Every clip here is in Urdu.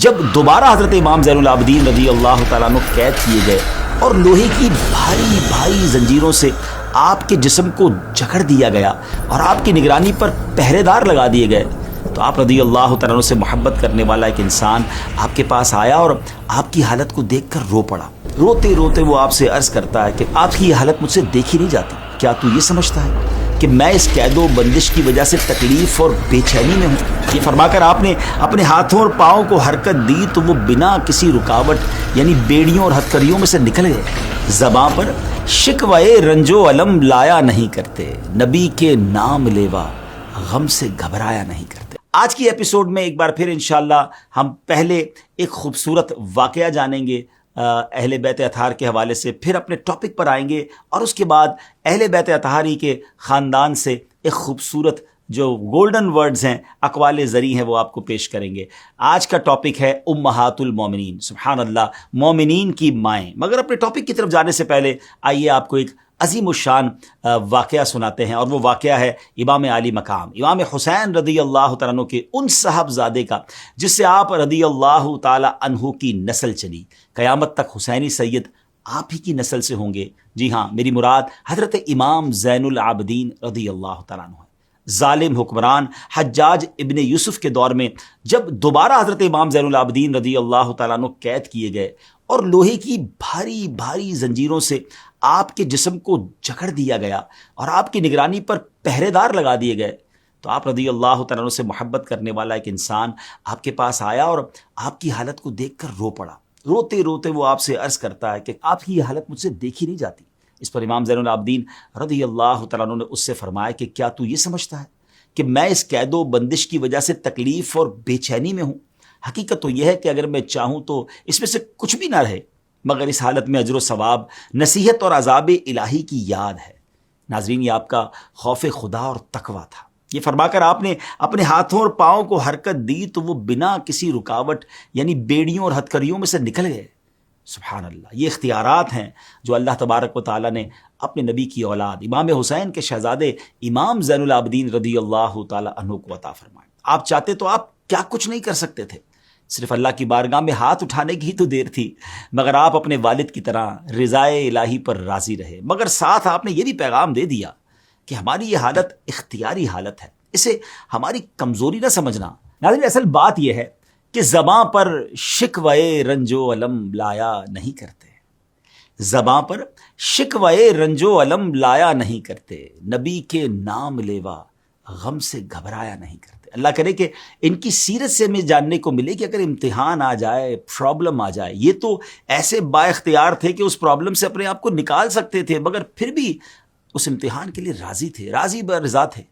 جب دوبارہ حضرت امام زین العابدین رضی اللہ تعالیٰ عنہ قید کیے گئے اور لوہے کی بھاری بھاری زنجیروں سے آپ کے جسم کو جکڑ دیا گیا اور آپ کی نگرانی پر پہرے دار لگا دیے گئے، تو آپ رضی اللہ تعالیٰ عنہ سے محبت کرنے والا ایک انسان آپ کے پاس آیا اور آپ کی حالت کو دیکھ کر رو پڑا۔ روتے روتے وہ آپ سے عرض کرتا ہے کہ آپ کی یہ حالت مجھ سے دیکھی نہیں جاتی، کیا تو یہ سمجھتا ہے کہ میں اس قید و بندش کی وجہ سے تکلیف اور بے چینی میں ہوں؟ یہ فرما کر آپ نے اپنے ہاتھوں اور پاؤں کو حرکت دی تو وہ بنا کسی رکاوٹ یعنی بیڑیوں اور ہتھکڑیوں میں سے نکل گئے۔ زباں پر شکوائے رنج و علم لایا نہیں کرتے، نبی کے نام لیوا غم سے گھبرایا نہیں کرتے۔ آج کی ایپیسوڈ میں ایک بار پھر انشاءاللہ ہم پہلے ایک خوبصورت واقعہ جانیں گے اہل بیت اطہار کے حوالے سے، پھر اپنے ٹاپک پر آئیں گے اور اس کے بعد اہل بیت اطہاری کے خاندان سے ایک خوبصورت جو گولڈن ورڈز ہیں، اقوال زری ہیں، وہ آپ کو پیش کریں گے۔ آج کا ٹاپک ہے امہات المومنین، سبحان اللہ، مومنین کی مائیں۔ مگر اپنے ٹاپک کی طرف جانے سے پہلے آئیے آپ کو ایک عظیم الشان واقعہ سناتے ہیں، اور وہ واقعہ ہے امام علی مقام امام حسین رضی اللہ تعالیٰ عنہ کے ان صاحبزادے کا جس سے آپ رضی اللہ تعالیٰ عنہ کی نسل چلی۔ قیامت تک حسینی سید آپ ہی کی نسل سے ہوں گے۔ جی ہاں، میری مراد حضرت امام زین العابدین رضی اللہ تعالیٰ عنہ ہے۔ ظالم حکمران حجاج ابن یوسف کے دور میں جب دوبارہ حضرت امام زین العابدین رضی اللہ تعالیٰ عنہ قید کیے گئے اور لوہے کی بھاری بھاری زنجیروں سے آپ کے جسم کو جکڑ دیا گیا اور آپ کی نگرانی پر پہرے دار لگا دیے گئے، تو آپ رضی اللہ تعالیٰ عنہ سے محبت کرنے والا ایک انسان آپ کے پاس آیا اور آپ کی حالت کو دیکھ کر رو پڑا۔ روتے روتے وہ آپ سے عرض کرتا ہے کہ آپ کی یہ حالت مجھ سے دیکھی نہیں جاتی۔ اس پر امام زین العابدین رضی اللہ تعالیٰ عنہ نے اس سے فرمایا کہ کیا تو یہ سمجھتا ہے کہ میں اس قید و بندش کی وجہ سے تکلیف اور بے چینی میں ہوں؟ حقیقت تو یہ ہے کہ اگر میں چاہوں تو اس میں سے کچھ بھی نہ رہے، مگر اس حالت میں اجر و ثواب، نصیحت اور عذاب الہی کی یاد ہے۔ ناظرین، یہ آپ کا خوف خدا اور تقویٰ تھا۔ یہ فرما کر آپ نے اپنے ہاتھوں اور پاؤں کو حرکت دی تو وہ بنا کسی رکاوٹ یعنی بیڑیوں اور ہتھکڑیوں میں سے نکل گئے۔ سبحان اللہ، یہ اختیارات ہیں جو اللہ تبارک و تعالیٰ نے اپنے نبی کی اولاد امام حسین کے شہزادے امام زین العابدین رضی اللہ تعالیٰ عنہ کو عطا فرمائے۔ آپ چاہتے تو آپ کیا کچھ نہیں کر سکتے تھے، صرف اللہ کی بارگاہ میں ہاتھ اٹھانے کی ہی تو دیر تھی، مگر آپ اپنے والد کی طرح رضائے الہی پر راضی رہے۔ مگر ساتھ آپ نے یہ بھی پیغام دے دیا کہ ہماری یہ حالت اختیاری حالت ہے، اسے ہماری کمزوری نہ سمجھنا۔ ناظرین، اصل بات یہ ہے کہ زباں پر شکوائے رنج و علم لایا نہیں کرتے، زباں پر شکوائے رنج و علم لایا نہیں کرتے، نبی کے نام لیوا غم سے گھبرایا نہیں کرتے۔ اللہ کرے کہ ان کی سیرت سے ہمیں جاننے کو ملے کہ اگر امتحان آ جائے، پرابلم آ جائے، یہ تو ایسے با اختیار تھے کہ اس پرابلم سے اپنے آپ کو نکال سکتے تھے، مگر پھر بھی اس امتحان کے لیے راضی تھے، راضی برضا تھے۔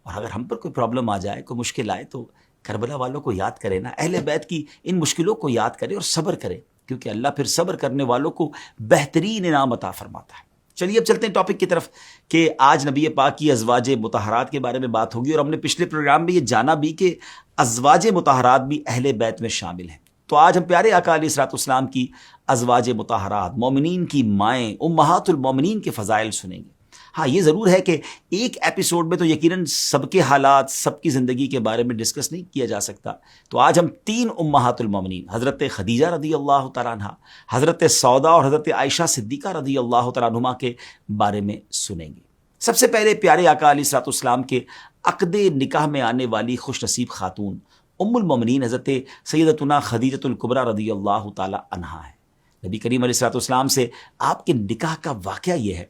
اور اگر ہم پر کوئی پرابلم آ جائے، کوئی مشکل آئے، تو کربلا والوں کو یاد کرے نا، اہل بیت کی ان مشکلوں کو یاد کرے اور صبر کرے، کیونکہ اللہ پھر صبر کرنے والوں کو بہترین انعام عطا فرماتا ہے۔ چلیے اب چلتے ہیں ٹاپک کی طرف کہ آج نبی پاک کی ازواج مطہرات کے بارے میں بات ہوگی، اور ہم نے پچھلے پروگرام میں یہ جانا بھی کہ ازواج مطہرات بھی اہل بیت میں شامل ہیں۔ تو آج ہم پیارے آقا علیہ الصلوۃ والسلام کی ازواج مطہرات، مومنین کی مائیں، امہات المومنین کے فضائل سنیں گے۔ ہاں، یہ ضرور ہے کہ ایک ایپیسوڈ میں تو یقیناً سب کے حالات، سب کی زندگی کے بارے میں ڈسکس نہیں کیا جا سکتا، تو آج ہم 3 امہات المومنین، حضرت خدیجہ رضی اللہ تعالیٰ عنہ، حضرت سودا اور حضرت عائشہ صدیقہ رضی اللہ تعالیٰ عنہما کے بارے میں سنیں گے۔ سب سے پہلے پیارے آقا علیہ الصلوۃ والسلام کے عقد نکاح میں آنے والی خوش نصیب خاتون ام المومنین حضرت سیدتنا خدیجۃ الکبریٰ رضی اللہ تعالیٰ عنہا ہے۔ نبی کریم علیہ الصلوۃ والسلام سے آپ کے نکاح کا واقعہ یہ ہے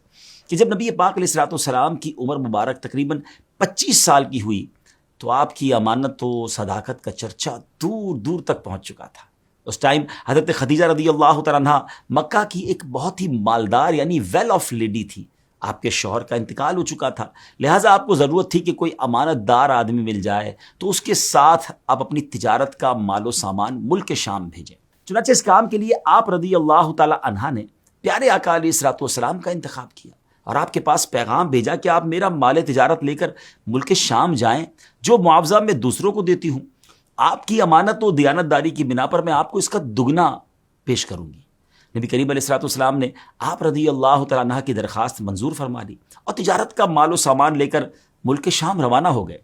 کہ جب نبی پاک علیہ الصلوۃ والسلام کی عمر مبارک تقریباً 25 سال کی ہوئی تو آپ کی امانت و صداقت کا چرچا دور دور تک پہنچ چکا تھا۔ اس ٹائم حضرت خدیجہ رضی اللہ تعالیٰ عنہ مکہ کی ایک بہت ہی مالدار یعنی ویل آف لیڈی تھی۔ آپ کے شوہر کا انتقال ہو چکا تھا، لہٰذا آپ کو ضرورت تھی کہ کوئی امانت دار آدمی مل جائے تو اس کے ساتھ آپ اپنی تجارت کا مال و سامان ملک شام بھیجیں۔ چنانچہ اس کام کے لیے آپ رضی اللہ تعالیٰ عنہ نے پیارے آقا علیہ الصلوۃ والسلام کا انتخاب کیا اور آپ کے پاس پیغام بھیجا کہ آپ میرا مال تجارت لے کر ملک شام جائیں، جو معاوضہ میں دوسروں کو دیتی ہوں، آپ کی امانت و دیانت داری کی بنا پر میں آپ کو اس کا دگنا پیش کروں گی۔ نبی کریم علیہ الصلوۃ والسلام نے آپ رضی اللہ تعالیٰ عنہ کی درخواست منظور فرما لی اور تجارت کا مال و سامان لے کر ملک شام روانہ ہو گئے۔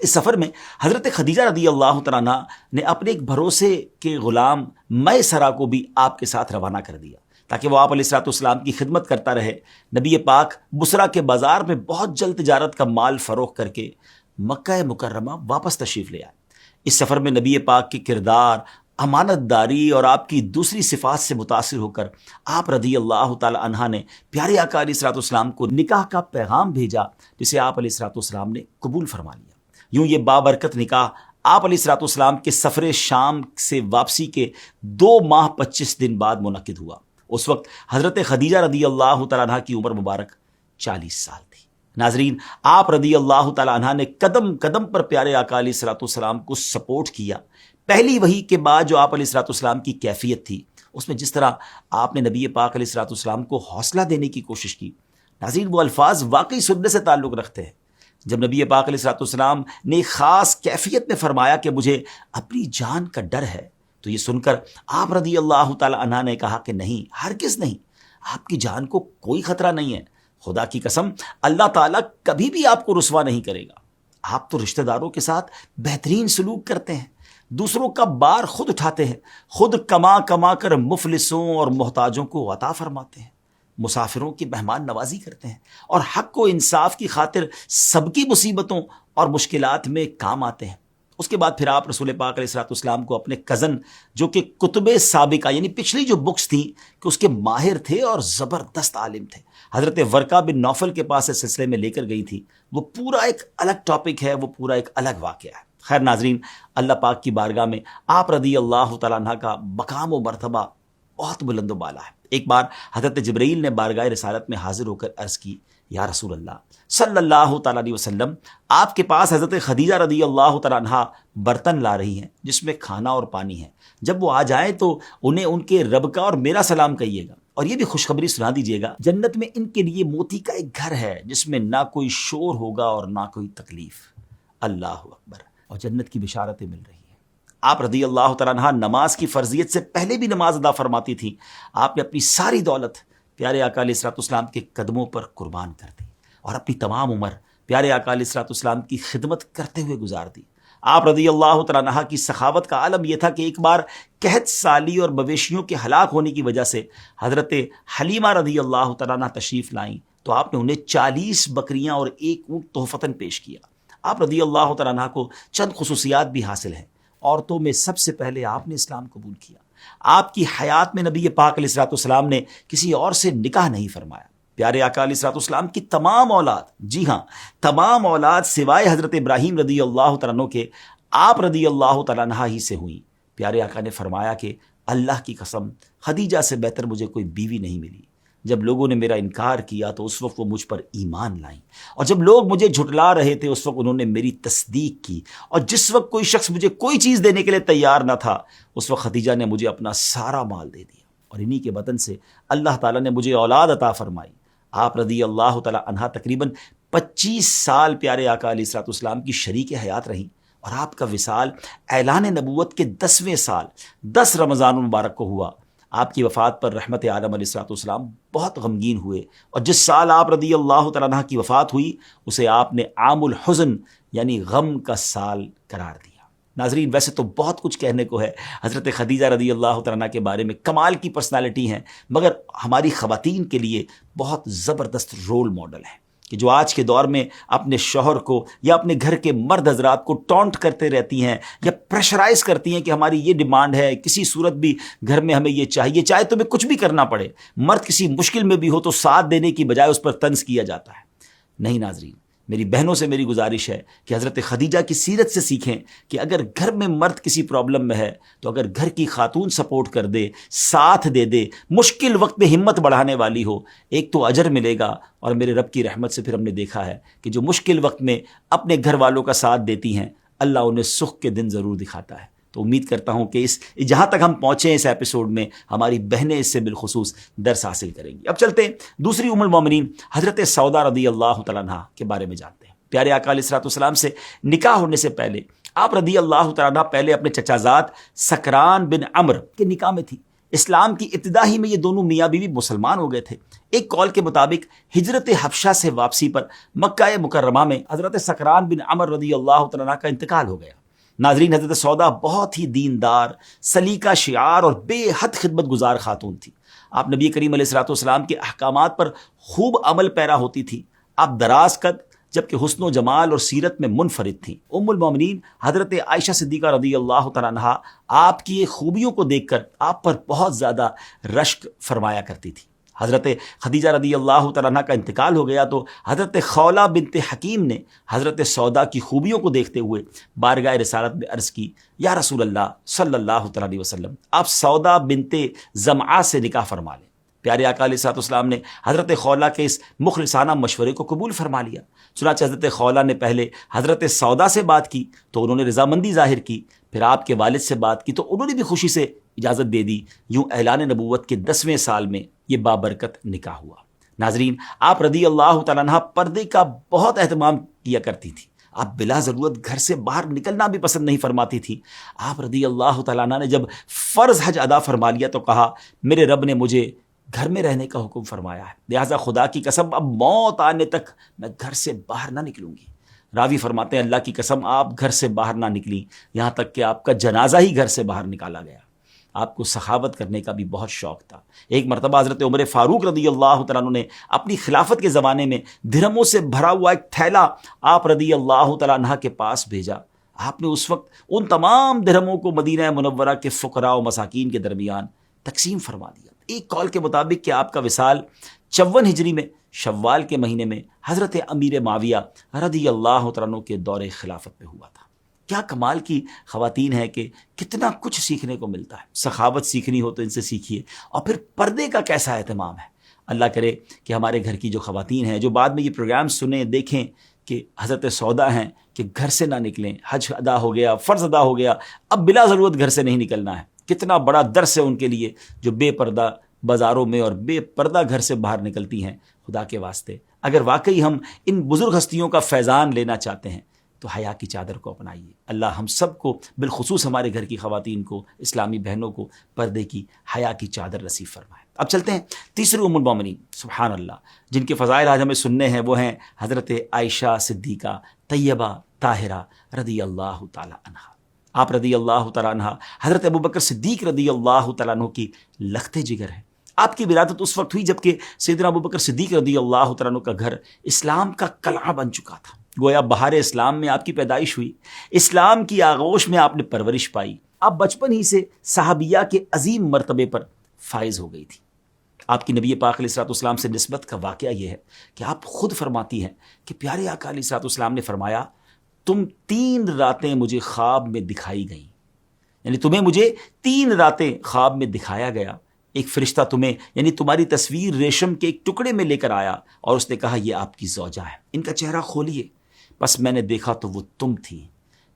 اس سفر میں حضرت خدیجہ رضی اللہ تعالیٰ عنہ نے اپنے ایک بھروسے کے غلام میسرہ کو بھی آپ کے ساتھ روانہ کر دیا تاکہ وہ آپ علیہ الصلوۃ والسلام کی خدمت کرتا رہے۔ نبی پاک بصرہ کے بازار میں بہت جلد تجارت کا مال فروخت کر کے مکہ مکرمہ واپس تشریف لے آئے۔ اس سفر میں نبی پاک کے کردار، امانت داری اور آپ کی دوسری صفات سے متاثر ہو کر آپ رضی اللہ تعالی عنہ نے پیارے آقا علیہ الصلوۃ والسلام کو نکاح کا پیغام بھیجا، جسے آپ علیہ الصلوۃ والسلام نے قبول فرما لیا۔ یوں یہ بابرکت نکاح آپ علیہ الصلوۃ والسلام کے سفر شام سے واپسی کے 2 ماہ 25 دن بعد منعقد ہوا۔ اس وقت حضرت خدیجہ رضی اللہ تعالیٰ عنہ کی عمر مبارک 40 سال تھی۔ ناظرین، آپ رضی اللہ تعالیٰ عنہ نے قدم قدم پر پیارے آقا علیہ الصلوۃ والسلام کو سپورٹ کیا۔ پہلی وحی کے بعد جو آپ علیہ الصلوۃ والسلام کی کیفیت تھی، اس میں جس طرح آپ نے نبی پاک علیہ الصلوۃ والسلام کو حوصلہ دینے کی کوشش کی، ناظرین وہ الفاظ واقعی سننے سے تعلق رکھتے ہیں۔ جب نبی پاک علیہ الصلوۃ والسلام نے ایک خاص کیفیت میں فرمایا کہ مجھے اپنی جان کا ڈر ہے، تو یہ سن کر آپ رضی اللہ تعالی عنہ نے کہا کہ نہیں، ہرگز نہیں، آپ کی جان کو کوئی خطرہ نہیں ہے۔ خدا کی قسم، اللہ تعالیٰ کبھی بھی آپ کو رسوا نہیں کرے گا۔ آپ تو رشتہ داروں کے ساتھ بہترین سلوک کرتے ہیں، دوسروں کا بار خود اٹھاتے ہیں، خود کما کما کر مفلسوں اور محتاجوں کو عطا فرماتے ہیں، مسافروں کی مہمان نوازی کرتے ہیں، اور حق و انصاف کی خاطر سب کی مصیبتوں اور مشکلات میں کام آتے ہیں۔ اس کے بعد پھر آپ رسول پاک علیہ الصلوۃ والسلام کو اپنے کزن، جو کہ کتب سابقہ یعنی پچھلی جو بکس تھیں کہ اس کے ماہر تھے اور زبردست عالم تھے، حضرت ورقہ بن نوفل کے پاس اس سلسلے میں لے کر گئی تھی۔ وہ پورا ایک الگ ٹاپک ہے، وہ پورا ایک الگ واقعہ ہے۔ خیر ناظرین، اللہ پاک کی بارگاہ میں آپ رضی اللہ تعالیٰ عنہ کا مقام و مرتبہ بہت بلند و بالا ہے۔ ایک بار حضرت جبرائیل نے بارگاہ رسالت میں حاضر ہو کر عرض کی، یا رسول اللہ صلی اللہ تعالیٰ علیہ وسلم، آپ کے پاس حضرت خدیجہ رضی اللہ تعالیٰ عنہ برتن لا رہی ہیں جس میں کھانا اور پانی ہے، جب وہ آ جائیں تو انہیں ان کے رب کا اور میرا سلام کہیے گا، اور یہ بھی خوشخبری سنا دیجیے گا، جنت میں ان کے لیے موتی کا ایک گھر ہے جس میں نہ کوئی شور ہوگا اور نہ کوئی تکلیف۔ اللہ اکبر، اور جنت کی بشارتیں مل رہی ہیں۔ آپ رضی اللہ تعالیٰ عنہ نماز کی فرضیت سے پہلے بھی نماز ادا فرماتی تھی۔ آپ نے اپنی ساری دولت پیارے آقا علیہ الصلوۃ والسلام کے قدموں پر قربان کر دی، اور اپنی تمام عمر پیارے آقا علیہ الصلوۃ والسلام کی خدمت کرتے ہوئے گزار دی۔ آپ رضی اللہ تعالیٰ عنہ کی سخاوت کا عالم یہ تھا کہ ایک بار قحط سالی اور مویشیوں کے ہلاک ہونے کی وجہ سے حضرت حلیمہ رضی اللہ تعالیٰ عنہ تشریف لائیں تو آپ نے انہیں 40 بکریاں اور 1 اونٹ تحفتاً پیش کیا۔ آپ رضی اللہ تعالیٰ عنہ کو چند خصوصیات بھی حاصل ہیں۔ عورتوں میں سب سے پہلے آپ نے اسلام قبول کیا۔ آپ کی حیات میں نبی پاک علیہ الصلوۃ والسلام نے کسی اور سے نکاح نہیں فرمایا۔ پیارے آقا علیہ الصلوۃ والسلام کی تمام اولاد، جی ہاں تمام اولاد سوائے حضرت ابراہیم رضی اللہ تعالیٰ عنہ کے، آپ رضی اللہ تعالیٰ عنہ ہی سے ہوئیں۔ پیارے آقا نے فرمایا کہ اللہ کی قسم، خدیجہ سے بہتر مجھے کوئی بیوی نہیں ملی۔ جب لوگوں نے میرا انکار کیا تو اس وقت وہ مجھ پر ایمان لائیں، اور جب لوگ مجھے جھٹلا رہے تھے اس وقت انہوں نے میری تصدیق کی، اور جس وقت کوئی شخص مجھے کوئی چیز دینے کے لیے تیار نہ تھا اس وقت خدیجہ نے مجھے اپنا سارا مال دے دیا، اور انہی کے بدن سے اللہ تعالیٰ نے مجھے اولاد عطا فرمائی۔ آپ رضی اللہ تعالیٰ عنہ تقریباً 25 سال پیارے آقا علیہ الصلوۃ والسلام کی شریک حیات رہیں، اور آپ کا وصال اعلان نبوت کے 10ویں سال 10 رمضان المبارک کو ہوا۔ آپ کی وفات پر رحمت عالم علیہ الصلوۃ والسلام بہت غمگین ہوئے، اور جس سال آپ رضی اللہ تعالیٰ عنہ کی وفات ہوئی اسے آپ نے عام الحزن یعنی غم کا سال قرار دیا۔ ناظرین، ویسے تو بہت کچھ کہنے کو ہے حضرت خدیجہ رضی اللہ تعالیٰ عنہ کے بارے میں، کمال کی پرسنالٹی ہیں، مگر ہماری خواتین کے لیے بہت زبردست رول ماڈل ہیں کہ جو آج کے دور میں اپنے شوہر کو یا اپنے گھر کے مرد حضرات کو ٹونٹ کرتے رہتی ہیں یا پریشرائز کرتی ہیں کہ ہماری یہ ڈیمانڈ ہے، کسی صورت بھی گھر میں ہمیں یہ چاہیے، چاہے تمہیں کچھ بھی کرنا پڑے۔ مرد کسی مشکل میں بھی ہو تو ساتھ دینے کی بجائے اس پر طنز کیا جاتا ہے۔ نہیں ناظرین، میری بہنوں سے میری گزارش ہے کہ حضرت خدیجہ کی سیرت سے سیکھیں کہ اگر گھر میں مرد کسی پرابلم میں ہے تو اگر گھر کی خاتون سپورٹ کر دے، ساتھ دے دے، مشکل وقت میں ہمت بڑھانے والی ہو، ایک تو اجر ملے گا، اور میرے رب کی رحمت سے پھر ہم نے دیکھا ہے کہ جو مشکل وقت میں اپنے گھر والوں کا ساتھ دیتی ہیں اللہ انہیں سکھ کے دن ضرور دکھاتا ہے۔ تو امید کرتا ہوں کہ جہاں تک ہم پہنچے ہیں اس ایپیسوڈ میں ہماری بہنیں اس سے بالخصوص درس حاصل کریں گی۔ اب چلتے ہیں دوسری ام المومنین حضرت سودا رضی اللہ تعالیٰ عنہ کے بارے میں جانتے ہیں۔ پیارے آقا علیہ الصلوۃ والسلام سے نکاح ہونے سے پہلے آپ رضی اللہ تعالیٰ عنہ پہلے اپنے چچا زاد سکران بن عمرو کے نکاح میں تھی۔ اسلام کی ابتدا ہی میں یہ دونوں میاں بیوی مسلمان ہو گئے تھے۔ ایک قول کے مطابق ہجرت حبشہ سے واپسی پر مکہ مکرمہ میں حضرت سکران بن عمر رضی اللہ تعالیٰ عنہ کا انتقال ہو گیا۔ ناظرین، حضرت سودا بہت ہی دیندار، سلیقہ شعار اور بے حد خدمت گزار خاتون تھی۔ آپ نبی کریم علیہ الصلوۃ والسلام کے احکامات پر خوب عمل پیرا ہوتی تھی۔ آپ دراز قد جبکہ حسن و جمال اور سیرت میں منفرد تھیں۔ ام المومنین حضرت عائشہ صدیقہ رضی اللہ تعالیٰ عنہا آپ کی خوبیوں کو دیکھ کر آپ پر بہت زیادہ رشک فرمایا کرتی تھی۔ حضرت خدیجہ رضی اللہ تعالیٰ عنہ کا انتقال ہو گیا تو حضرت خولہ بنت حکیم نے حضرت سودا کی خوبیوں کو دیکھتے ہوئے بارگاہ رسالت میں عرض کی، یا رسول اللہ صلی اللہ تعالیٰ علیہ وسلم، آپ سودا بنت زمعہ سے نکاح فرما لیں۔ پیارے آقا علیہ الصلوۃ والسلام نے حضرت خولہ کے اس مخلصانہ مشورے کو قبول فرما لیا۔ چنانچہ حضرت خولہ نے پہلے حضرت سودا سے بات کی تو انہوں نے رضامندی ظاہر کی، پھر آپ کے والد سے بات کی تو انہوں نے بھی خوشی سے اجازت دے دی۔ یوں اعلان نبوت کے 10ویں سال میں یہ بابرکت نکاح ہوا۔ ناظرین، آپ رضی اللہ تعالیٰ عنہ پردے کا بہت اہتمام کیا کرتی تھی۔ آپ بلا ضرورت گھر سے باہر نکلنا بھی پسند نہیں فرماتی تھی۔ آپ رضی اللہ تعالیٰ عنہ نے جب فرض حج ادا فرما لیا تو کہا، میرے رب نے مجھے گھر میں رہنے کا حکم فرمایا ہے، لہٰذا خدا کی قسم اب موت آنے تک میں گھر سے باہر نہ نکلوں گی۔ راوی فرماتے ہیں، اللہ کی قسم آپ گھر سے باہر نہ نکلی، یہاں تک کہ آپ کا جنازہ ہی گھر سے باہر نکالا گیا۔ آپ کو سخاوت کرنے کا بھی بہت شوق تھا۔ ایک مرتبہ حضرت عمر فاروق رضی اللہ تعالیٰ عنہ نے اپنی خلافت کے زمانے میں درہموں سے بھرا ہوا ایک تھیلا آپ رضی اللہ تعالیٰ عنہ کے پاس بھیجا۔ آپ نے اس وقت ان تمام درہموں کو مدینہ منورہ کے فقراء و مساکین کے درمیان تقسیم فرما دیا۔ ایک قول کے مطابق کہ آپ کا وصال 54 ہجری میں شوال کے مہینے میں حضرت امیر معاویہ رضی اللہ تعالیٰ عنہ کے دور خلافت میں ہوا تھا۔ کیا کمال کی خواتین ہیں کہ کتنا کچھ سیکھنے کو ملتا ہے۔ سخاوت سیکھنی ہو تو ان سے سیکھیے، اور پھر پردے کا کیسا اہتمام ہے۔ اللہ کرے کہ ہمارے گھر کی جو خواتین ہیں جو بعد میں یہ پروگرام سنیں، دیکھیں کہ حضرت سودا ہیں کہ گھر سے نہ نکلیں، حج ادا ہو گیا، فرض ادا ہو گیا، اب بلا ضرورت گھر سے نہیں نکلنا ہے۔ کتنا بڑا درس ہے ان کے لیے جو بے پردہ بازاروں میں اور بے پردہ گھر سے باہر نکلتی ہیں۔ خدا کے واسطے اگر واقعی ہم ان بزرگ ہستیوں کا فیضان لینا چاہتے ہیں تو حیا کی چادر کو اپنائیے۔ اللہ ہم سب کو، بالخصوص ہمارے گھر کی خواتین کو، اسلامی بہنوں کو پردے کی، حیا کی چادر نصیب فرمائے۔ اب چلتے ہیں تیسری ام المومنین، سبحان اللہ، جن کے فضائل آج ہمیں سننے ہیں، وہ ہیں حضرت عائشہ صدیقہ طیبہ طاہرہ رضی اللہ تعالی عنہا۔ آپ رضی اللہ تعالیٰ عنہ حضرت ابوبکر صدیق رضی اللہ تعالیٰ عنہ کی لخت جگر ہیں۔ آپ کی ولادت اس وقت ہوئی جبکہ سیدنا ابوبکر صدیق رضی اللہ تعالیٰ عنہ کا گھر اسلام کا قلعہ بن چکا تھا۔ گویا بہار اسلام میں آپ کی پیدائش ہوئی، اسلام کی آغوش میں آپ نے پرورش پائی۔ آپ بچپن ہی سے صحابیہ کے عظیم مرتبے پر فائز ہو گئی تھی۔ آپ کی نبی پاک علیہ الصلوۃ والسلام سے نسبت کا واقعہ یہ ہے کہ آپ خود فرماتی ہیں کہ پیارے آقا علیہ الصلوۃ والسلام نے فرمایا، تم 3 راتیں مجھے خواب میں دکھائی گئیں، یعنی تمہیں مجھے 3 راتیں خواب میں دکھایا گیا۔ ایک فرشتہ تمہیں، یعنی تمہاری تصویر ریشم کے ایک ٹکڑے میں لے کر آیا اور اس نے کہا، یہ آپ کی زوجہ ہے، ان کا چہرہ کھولیے۔ بس میں نے دیکھا تو وہ تم تھی۔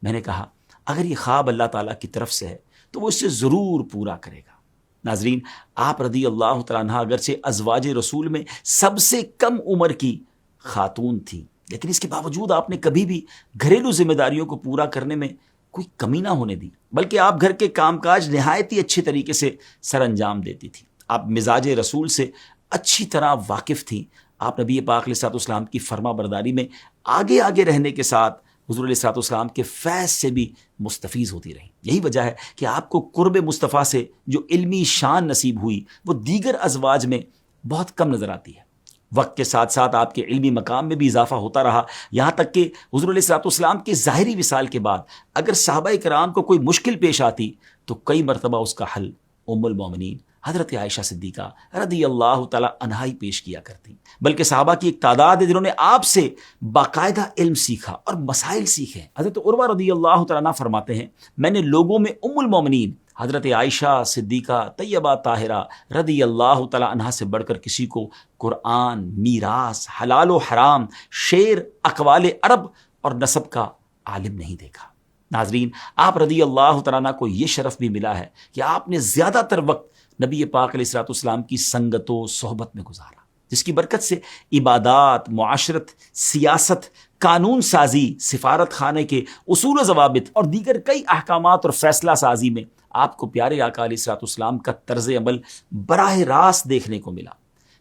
میں نے کہا، اگر یہ خواب اللہ تعالیٰ کی طرف سے ہے تو وہ اسے ضرور پورا کرے گا۔ ناظرین، آپ رضی اللہ تعالیٰ عنہ اگرچہ ازواج رسول میں سب سے کم عمر کی خاتون تھیں، لیکن اس کے باوجود آپ نے کبھی بھی گھریلو ذمہ داریوں کو پورا کرنے میں کوئی کمی نہ ہونے دی، بلکہ آپ گھر کے کام کاج نہایت ہی اچھے طریقے سے سر انجام دیتی تھی۔ آپ مزاج رسول سے اچھی طرح واقف تھیں۔ آپ نبی پاک علیہ الصلوۃ والسلام کی فرما برداری میں آگے رہنے کے ساتھ حضور علیہ الصلوۃ والسلام کے فیض سے بھی مستفیض ہوتی رہیں۔ یہی وجہ ہے کہ آپ کو قرب مصطفیٰ سے جو علمی شان نصیب ہوئی وہ دیگر ازواج میں بہت کم نظر آتی ہے۔ وقت کے ساتھ ساتھ آپ کے علمی مقام میں بھی اضافہ ہوتا رہا، یہاں تک کہ حضور علیہ الصلوۃ والسلام کے ظاہری وصال کے بعد اگر صحابہ کرام کو کوئی مشکل پیش آتی تو کئی مرتبہ اس کا حل ام المومنین حضرت عائشہ صدیقہ رضی اللہ تعالیٰ عنہا ہی پیش کیا کرتی، بلکہ صحابہ کی ایک تعداد ہے جنہوں نے آپ سے باقاعدہ علم سیکھا اور مسائل سیکھے۔ حضرت عروہ رضی اللہ تعالیٰ عنہ فرماتے ہیں، میں نے لوگوں میں ام المومنین حضرت عائشہ صدیقہ طیبہ طاہرہ رضی اللہ تعالیٰ عنہا سے بڑھ کر کسی کو قرآن، میراث، حلال و حرام، شعر، اقوال عرب اور نسب کا عالم نہیں دیکھا۔ ناظرین، آپ رضی اللہ تعالیٰ عنہ کو یہ شرف بھی ملا ہے کہ آپ نے زیادہ تر وقت نبی پاک علیہ الصلوۃ والسلام کی سنگت و صحبت میں گزارا، جس کی برکت سے عبادات، معاشرت، سیاست، قانون سازی، سفارت خانے کے اصول و ضوابط اور دیگر کئی احکامات اور فیصلہ سازی میں آپ کو پیارے آقا علیہ الصلوۃ والسلام کا طرز عمل براہ راست دیکھنے کو ملا۔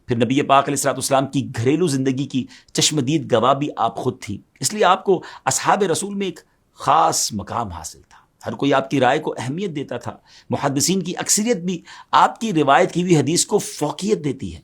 پھر نبی پاک علیہ الصلوۃ والسلام کی گھریلو زندگی کی چشمدید گواہ بھی آپ خود تھی، اس لیے آپ کو اصحاب رسول میں ایک خاص مقام حاصل تھا۔ ہر کوئی آپ کی رائے کو اہمیت دیتا تھا۔ محدثین کی اکثریت بھی آپ کی روایت کی ہوئی حدیث کو فوقیت دیتی ہے۔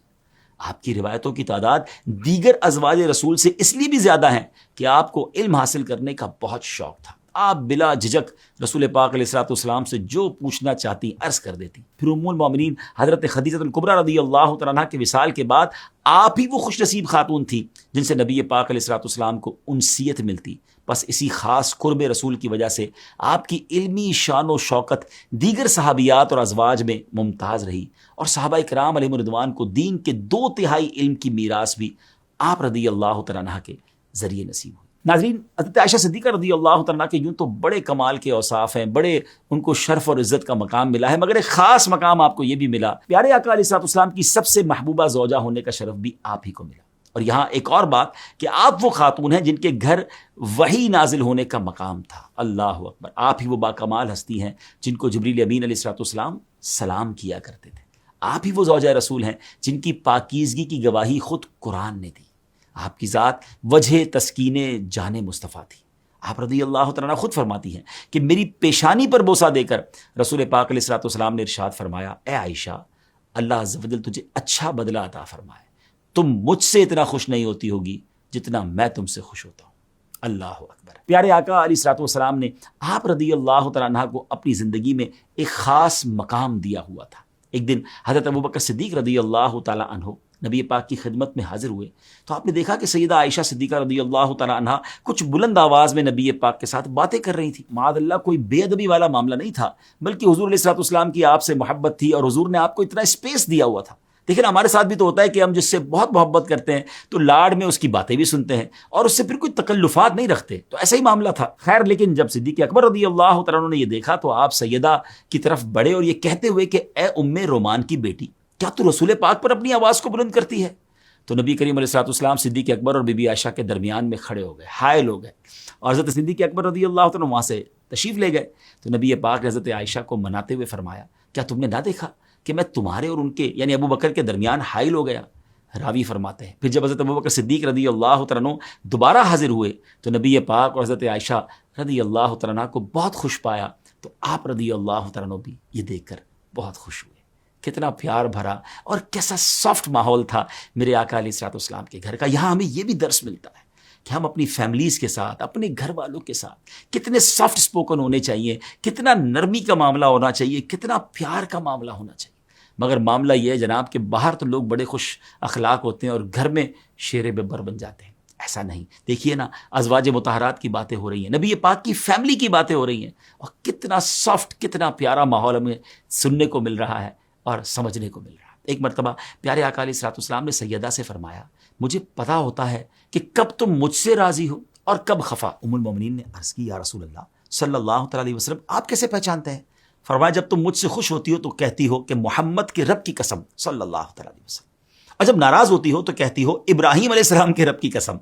آپ کی روایتوں کی تعداد دیگر ازواج رسول سے اس لیے بھی زیادہ ہیں کہ آپ کو علم حاصل کرنے کا بہت شوق تھا۔ آپ بلا جھجک رسول پاک علیہ الصلوۃ والسلام سے جو پوچھنا چاہتی عرض کر دیتی۔ پھر ام المومنین حضرت خدیجہ الکبریٰ رضی اللہ تعالیٰ عنہا کے وصال کے بعد آپ ہی وہ خوش نصیب خاتون تھی جن سے نبی پاک علیہ الصلوۃ والسلام کو انسیت ملتی۔ بس اسی خاص قرب رسول کی وجہ سے آپ کی علمی شان و شوکت دیگر صحابیات اور ازواج میں ممتاز رہی، اور صحابہ کرام علیہم رضوان کو دین کے 2/3 علم کی میراث بھی آپ رضی اللہ تعالیٰ عنہ کے ذریعے نصیب ہوئی۔ ناظرین، حضرت عائشہ صدیقہ رضی اللہ تعالیٰ عنہ کے یوں تو بڑے کمال کے اوصاف ہیں، بڑے ان کو شرف اور عزت کا مقام ملا ہے، مگر ایک خاص مقام آپ کو یہ بھی ملا، پیارے آقا علیہ الصلوۃ والسلام کی سب سے محبوبہ زوجہ ہونے کا شرف بھی آپ ہی کو ملا۔ اور یہاں ایک اور بات کہ آپ وہ خاتون ہیں جن کے گھر وحی نازل ہونے کا مقام تھا۔ اللہ اکبر، آپ ہی وہ باکمال ہستی ہیں جن کو جبریل امین علیہ الصلوۃ والسلام سلام کیا کرتے تھے۔ آپ ہی وہ زوجہ رسول ہیں جن کی پاکیزگی کی گواہی خود قرآن نے دی۔ آپ کی ذات وجہ تسکین جان مصطفیٰ تھی۔ آپ رضی اللہ تعالیٰ عنہ خود فرماتی ہیں کہ میری پیشانی پر بوسہ دے کر رسول پاک علیہ الصلوۃ والسلام نے ارشاد فرمایا، اے عائشہ، اللہ عز و جل تجھے اچھا بدلہ عطا فرمائے، تم مجھ سے اتنا خوش نہیں ہوتی ہوگی جتنا میں تم سے خوش ہوتا ہوں۔ اللہ اکبر۔ پیارے آقا علیہ الصلوۃ والسلام نے آپ رضی اللہ تعالیٰ عنہ کو اپنی زندگی میں ایک خاص مقام دیا ہوا تھا۔ ایک دن حضرت ابوبکر صدیق رضی اللہ تعالیٰ عنہ نبی پاک کی خدمت میں حاضر ہوئے تو آپ نے دیکھا کہ سیدہ عائشہ صدیقہ رضی اللہ تعالیٰ عنہ کچھ بلند آواز میں نبی پاک کے ساتھ باتیں کر رہی تھی۔ معاذ اللہ، کوئی بے ادبی والا معاملہ نہیں تھا، بلکہ حضور علیہ الصلوۃ والسلام کی آپ سے محبت تھی، اور حضور نے آپ کو اتنا اسپیس دیا ہوا تھا۔ دیکھیں، ہمارے ساتھ بھی تو ہوتا ہے کہ ہم جس سے بہت محبت کرتے ہیں تو لاڈ میں اس کی باتیں بھی سنتے ہیں اور اس سے پھر کوئی تکلفات نہیں رکھتے، تو ایسا ہی معاملہ تھا۔ خیر، لیکن جب صدیق اکبر رضی اللہ تعالیٰ عنہ نے یہ دیکھا تو آپ سیدہ کی طرف بڑھے اور یہ کہتے ہوئے کہ اے ام رومان کی بیٹی، کیا تو رسول پاک پر اپنی آواز کو بلند کرتی ہے؟ تو نبی کریم علیہ الصلوۃ والسلام صدیق اکبر اور بی بی عائشہ کے درمیان میں کھڑے ہو گئے، حائل ہو گئے، اور حضرت صدیق اکبر رضی اللہ تعالیٰ وہاں سے تشریف لے گئے۔ تو نبی پاک نے حضرت عائشہ کو مناتے ہوئے فرمایا، کیا تم نے نہ دیکھا کہ میں تمہارے اور ان کے یعنی ابو بکر کے درمیان حائل ہو گیا؟ راوی فرماتے ہیں پھر جب حضرت ابو بکر صدیق رضی اللہ تعالیٰ دوبارہ حاضر ہوئے تو نبی پاک اور حضرت عائشہ رضی اللہ تعالیٰ کو بہت خوش پایا، تو آپ رضی اللہ تعالیٰ بھی یہ دیکھ کر بہت خوش ہوئے۔ کتنا پیار بھرا اور کیسا سافٹ ماحول تھا میرے آقا علیہ الصلوۃ والسلام کے گھر کا۔ یہاں ہمیں یہ بھی درس ملتا ہے کہ ہم اپنی فیملیز کے ساتھ، اپنے گھر والوں کے ساتھ کتنے سافٹ سپوکن ہونے چاہیے، کتنا نرمی کا معاملہ ہونا چاہیے، کتنا پیار کا معاملہ ہونا چاہیے۔ مگر معاملہ یہ ہے جناب کہ باہر تو لوگ بڑے خوش اخلاق ہوتے ہیں اور گھر میں شیر ببر بن جاتے ہیں۔ ایسا نہیں، دیکھیے نا، ازواج مطہرات کی باتیں ہو رہی ہیں، نبی پاک کی فیملی کی باتیں ہو رہی ہیں، اور کتنا سافٹ، کتنا پیارا ماحول ہمیں سننے کو مل رہا ہے اور سمجھنے کو مل رہا ہے۔ ایک مرتبہ پیارے آقا علیہ الصلوۃ والسلام نے سیدہ سے فرمایا، مجھے پتا ہوتا ہے کہ کب تم مجھ سے راضی ہو اور کب خفا۔ ام المومنین نے عرض کی، یا رسول اللہ صلی اللہ تعالیٰ علیہ وسلم، آپ کیسے پہچانتے ہیں؟ فرمایا، جب تم مجھ سے خوش ہوتی ہو تو کہتی ہو کہ محمد کے رب کی قسم صلی اللہ تعالیٰ علیہ وسلم، اور جب ناراض ہوتی ہو تو کہتی ہو ابراہیم علیہ السلام کے رب کی قسم۔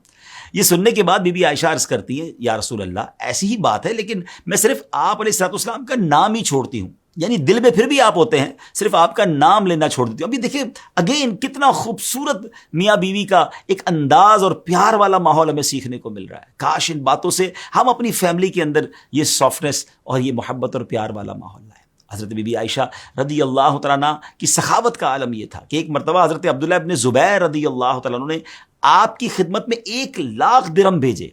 یہ سننے کے بعد بی بی عائشہ عرض کرتی ہے، یا رسول اللہ ایسی ہی بات ہے، لیکن میں صرف آپ علیہ الصلوۃ والسلام کا نام ہی چھوڑتی ہوں، یعنی دل میں پھر بھی آپ ہوتے ہیں، صرف آپ کا نام لینا چھوڑ دیتی ہوں۔ ابھی دیکھیں اگین کتنا خوبصورت میاں بیوی کا ایک انداز اور پیار والا ماحول ہمیں سیکھنے کو مل رہا ہے۔ کاش ان باتوں سے ہم اپنی فیملی کے اندر یہ سافٹنس اور یہ محبت اور پیار والا ماحول لائیں۔ حضرت بی بی عائشہ رضی اللہ تعالیٰ عنہ کی سخاوت کا عالم یہ تھا کہ ایک مرتبہ حضرت عبداللہ ابن زبیر رضی اللہ تعالیٰ عنہ نے آپ کی خدمت میں 1,00,000 درہم بھیجے،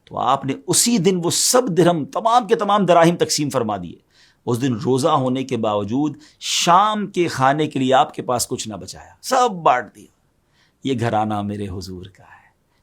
تو آپ نے اسی دن وہ سب درہم تمام کے تمام دراہم تقسیم فرما دیے۔ اس دن روزہ ہونے کے باوجود شام کے کھانے کے لیے آپ کے پاس کچھ نہ بچایا، سب بانٹ دیا۔ یہ گھرانہ میرے حضور کا ہے،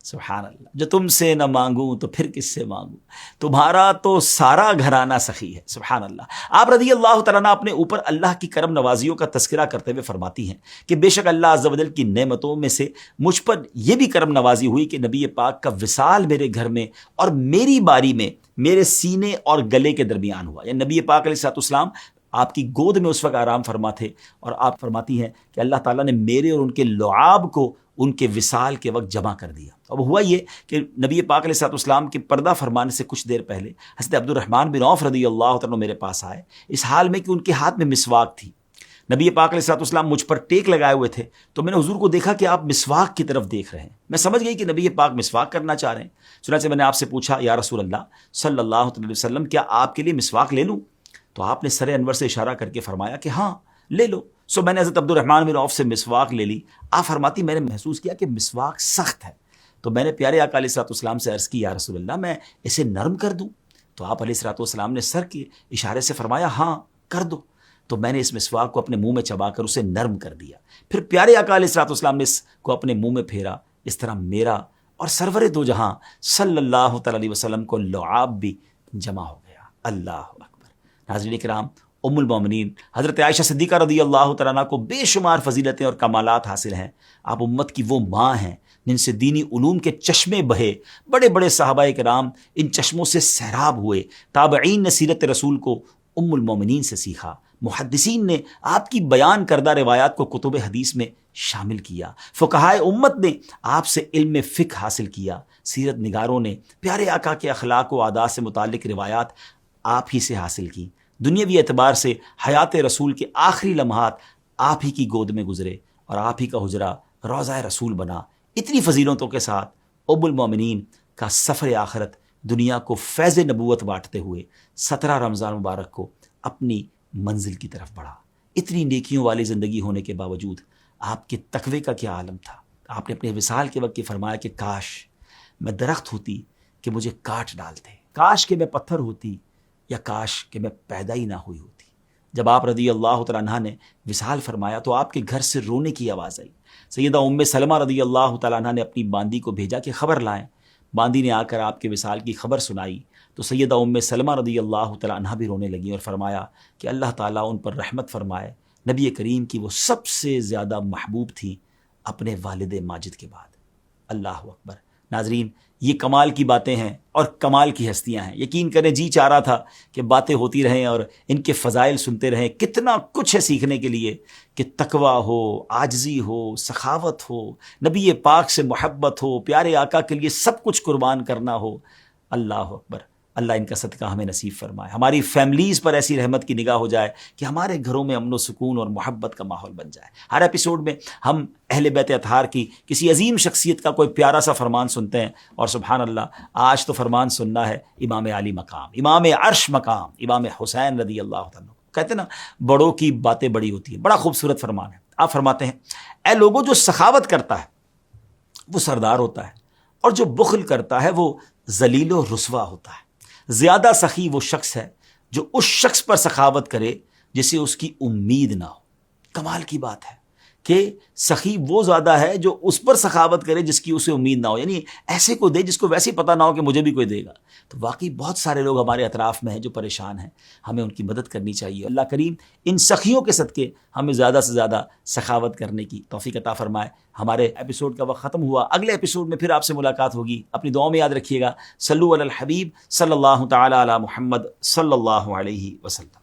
سبحان اللہ، جو تم سے نہ مانگوں تو پھر کس سے مانگوں، تمہارا تو سارا گھرانہ سخی ہے، سبحان اللہ۔ آپ رضی اللہ تعالیٰ اپنے اوپر اللہ کی کرم نوازیوں کا تذکرہ کرتے ہوئے فرماتی ہیں کہ بے شک اللہ عز و جل کی نعمتوں میں سے مجھ پر یہ بھی کرم نوازی ہوئی کہ نبی پاک کا وصال میرے گھر میں اور میری باری میں میرے سینے اور گلے کے درمیان ہوا، یعنی نبی پاک علیہ الصلوۃ والسلام آپ کی گود میں اس وقت آرام فرما تھے، اور آپ فرماتی ہیں کہ اللہ تعالیٰ نے میرے اور ان کے لعاب کو ان کے وصال کے وقت جمع کر دیا۔ اب ہوا یہ کہ نبی پاک علیہ الصلوۃ والسلام کے پردہ فرمانے سے کچھ دیر پہلے حضرت عبد الرحمن بن عوف رضی اللہ تعالیٰ میرے پاس آئے، اس حال میں کہ ان کے ہاتھ میں مسواک تھی۔ نبی پاک علیہ الصلوۃ والسلام مجھ پر ٹیک لگائے ہوئے تھے، تو میں نے حضور کو دیکھا کہ آپ مسواک کی طرف دیکھ رہے ہیں۔ میں سمجھ گئی کہ نبی پاک مسواک کرنا چاہ رہے ہیں، چنانچہ میں نے آپ سے پوچھا یا رسول اللہ صلی اللہ علیہ وسلم کیا آپ کے لیے مسواک لے لوں؟ تو آپ نے سر انور سے اشارہ کر کے فرمایا کہ ہاں لے لو۔ میں نے حضرت عبد الرحمن بن عوف سے مسواک لے لی۔ آپ فرماتی میں نے محسوس کیا کہ مسواک سخت ہے، تو میں نے پیارے آقا علیہ الصلوۃ والسلام سے عرض کی یا رسول اللہ میں اسے نرم کر دوں؟ تو آپ علیہ الصلوۃ والسلام نے سر کے اشارے سے فرمایا ہاں کر دو۔ تو میں نے اس مسواک کو اپنے منہ میں چبا کر اسے نرم کر دیا۔ پھر پیارے آقا علیہ الصلوۃ والسلام نے اس کو اپنے منہ میں پھیرا۔ اس طرح میرا اور سرور دو جہاں صلی اللہ تعالی علیہ وسلم کو لعاب بھی جمع ہو گیا۔ اللہ اکبر۔ ناظرین کرام، ام المومنین حضرت عائشہ صدیقہ رضی اللہ تعالیٰ عنہ کو بے شمار فضیلتیں اور کمالات حاصل ہیں۔ آپ امت کی وہ ماں ہیں جن سے دینی علوم کے چشمے بہے، بڑے بڑے صحابہ کرام ان چشموں سے سیراب ہوئے۔ تابعین نے سیرت رسول کو ام المومنین سے سیکھا، محدثین نے آپ کی بیان کردہ روایات کو کتب حدیث میں شامل کیا، فقہائے امت نے آپ سے علم فقہ حاصل کیا، سیرت نگاروں نے پیارے آقا کے اخلاق و عادات سے متعلق روایات آپ ہی سے حاصل کی۔ دنیاوی اعتبار سے حیات رسول کے آخری لمحات آپ ہی کی گود میں گزرے اور آپ ہی کا حجرہ روضہ رسول بنا۔ اتنی فضیلتوں کے ساتھ ام المومنین کا سفر آخرت دنیا کو فیض نبوت بانٹتے ہوئے 17 رمضان مبارک کو اپنی منزل کی طرف بڑھا۔ اتنی نیکیوں والی زندگی ہونے کے باوجود آپ کے تقوی کا کیا عالم تھا۔ آپ نے اپنے وصال کے وقت یہ فرمایا کہ کاش میں درخت ہوتی کہ مجھے کاٹ ڈالتے، کاش کہ میں پتھر ہوتی یا کاش کہ میں پیدا ہی نہ ہوئی ہوتی۔ جب آپ رضی اللہ تعالیٰ عنہ نے وصال فرمایا تو آپ کے گھر سے رونے کی آواز آئی۔ سیدہ ام سلمہ رضی اللہ تعالیٰ عنہ نے اپنی باندی کو بھیجا کہ خبر لائیں۔ باندی نے آ کر آپ کے وصال کی خبر سنائی تو سیدہ ام سلمہ رضی اللہ تعالیٰ عنہ بھی رونے لگیں اور فرمایا کہ اللہ تعالیٰ ان پر رحمت فرمائے، نبی کریم کی وہ سب سے زیادہ محبوب تھی اپنے والد ماجد کے بعد۔ اللہ اکبر۔ ناظرین، یہ کمال کی باتیں ہیں اور کمال کی ہستیاں ہیں۔ یقین کریں جی چاہ رہا تھا کہ باتیں ہوتی رہیں اور ان کے فضائل سنتے رہیں۔ کتنا کچھ ہے سیکھنے کے لیے کہ تقویٰ ہو، عاجزی ہو، سخاوت ہو، نبی پاک سے محبت ہو، پیارے آقا کے لیے سب کچھ قربان کرنا ہو۔ اللہ اکبر۔ اللہ ان کا صدقہ ہمیں نصیب فرمائے، ہماری فیملیز پر ایسی رحمت کی نگاہ ہو جائے کہ ہمارے گھروں میں امن و سکون اور محبت کا ماحول بن جائے۔ ہر ایپیسوڈ میں ہم اہل بیت اطہار کی کسی عظیم شخصیت کا کوئی پیارا سا فرمان سنتے ہیں، اور سبحان اللہ آج تو فرمان سننا ہے امام علی مقام، امام عرش مقام، امام حسین رضی اللہ عنہ۔ کہتے ہیں نا بڑوں کی باتیں بڑی ہوتی ہیں، بڑا خوبصورت فرمان ہے۔ آپ فرماتے ہیں اے لوگوں، جو سخاوت کرتا ہے وہ سردار ہوتا ہے، اور جو بخل کرتا ہے وہ ذلیل و رسوا ہوتا ہے۔ زیادہ سخی وہ شخص ہے جو اس شخص پر سخاوت کرے جسے اس کی امید نہ ہو۔ کمال کی بات ہے کہ سخی وہ زیادہ ہے جو اس پر سخاوت کرے جس کی اسے امید نہ ہو، یعنی ایسے کو دے جس کو ویسے پتہ نہ ہو کہ مجھے بھی کوئی دے گا۔ تو واقعی بہت سارے لوگ ہمارے اطراف میں ہیں جو پریشان ہیں، ہمیں ان کی مدد کرنی چاہیے۔ اللہ کریم ان سخیوں کے صدقے ہمیں زیادہ سے زیادہ سخاوت کرنے کی توفیق عطا فرمائے۔ ہمارے ایپیسوڈ کا وقت ختم ہوا، اگلے ایپیسوڈ میں پھر آپ سے ملاقات ہوگی۔ اپنی دعاؤں میں یاد رکھیے گا، صلو علی الحبیب صلی اللہ تعالی علی محمد صلی اللہ علیہ وسلم۔